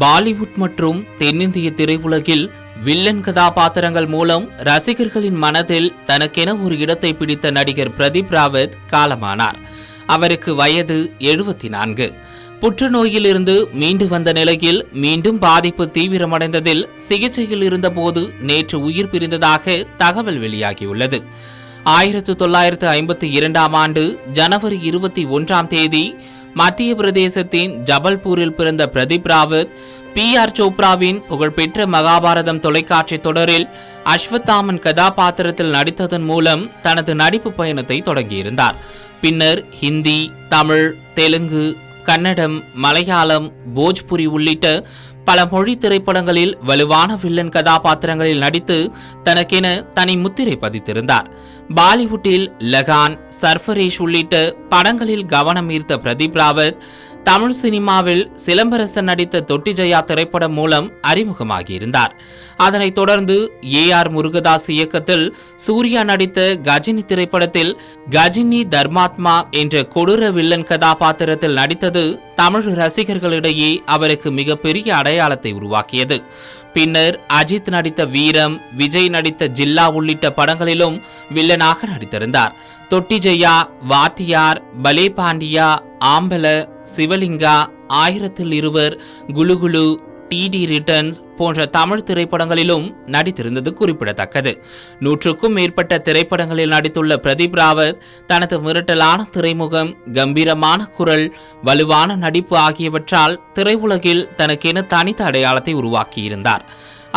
பாலிவுட் மற்றும் தென்னிந்திய திரையுலகில் வில்லன் கதாபாத்திரங்கள் மூலம் ரசிகர்களின் மனதில் தனக்கென ஒரு இடத்தை பிடித்த நடிகர் பிரதீப் ராவத் காலமானார். அவருக்கு வயது 74. புற்றுநோயிலிருந்து மீண்டு வந்த நிலையில் மீண்டும் பாதிப்பு தீவிரமடைந்ததில் சிகிச்சையில் இருந்தபோது நேற்று உயிர் பிரிந்ததாக தகவல் வெளியாகியுள்ளது. 1952ஆம் ஆண்டு ஜனவரி 21 மத்திய பிரதேசத்தின் ஜபல்பூரில் பிறந்த பிரதீப் ராவத் PR சோப்ராவின் புகழ்பெற்ற மகாபாரதம் தொலைக்காட்சி தொடரில் அஸ்வத்தாமன் கதாபாத்திரத்தில் நடித்ததன் மூலம் தனது நடிப்பு பயணத்தை தொடங்கியிருந்தார். பின்னர் ஹிந்தி, தமிழ், தெலுங்கு, கன்னடம், மலையாளம், போஜ்புரி உள்ளிட்ட பல மொழி திரைப்படங்களில் வலுவான வில்லன் கதாபாத்திரங்களில் நடித்து தனக்கென தனி முத்திரை பதித்திருந்தார். பாலிவுட்டில் லகான், சர்ஃபரேஷ் உள்ளிட்ட படங்களில் கவனம் ஈர்த்த பிரதீப் ராவத் தமிழ் சினிமாவில் சிலம்பரசன் நடித்த தொட்டி ஜெயா திரைப்படம் மூலம் அறிமுகமாகியிருந்தார். அதனைத் தொடர்ந்து AR முருகதாஸ் இயக்கத்தில் சூர்யா நடித்த கஜினி திரைப்படத்தில் கஜினி தர்மாத்மா என்ற கொடூர வில்லன் கதாபாத்திரத்தில் நடித்தது தமிழ் ரசிகர்களிடையே அவருக்கு மிகப்பெரிய அடையாளத்தை உருவாக்கியது. பின்னர் அஜித் நடித்த வீரம், விஜய் நடித்த ஜில்லா உள்ளிட்ட படங்களிலும் வில்லனாக நடித்திருந்தார். தொட்டி ஜெயா, வாத்தியார், பலே பாண்டியா, ஆம்பல, சிவலிங்கா, 1000 குலுகுலு, TD ரிட்டர்ன்ஸ் போன்ற தமிழ் திரைப்படங்களிலும் நடித்திருந்தது குறிப்பிடத்தக்கது. 100க்கும் மேற்பட்ட திரைப்படங்களில் நடித்துள்ள பிரதீப் ராவத் தனது மிரட்டலான திரைமுகம், கம்பீரமான குரல், வலுவான நடிப்பு ஆகியவற்றால் திரையுலகில் தனக்கென தனித்த அடையாளத்தை உருவாக்கியிருந்தார்.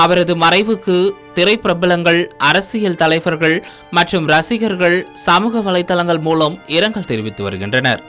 அவரது மறைவுக்கு திரைப்பிரபலங்கள், அரசியல் தலைவர்கள் மற்றும் ரசிகர்கள் சமூக வலைதளங்கள் மூலம் இரங்கல் தெரிவித்து வருகின்றனர்.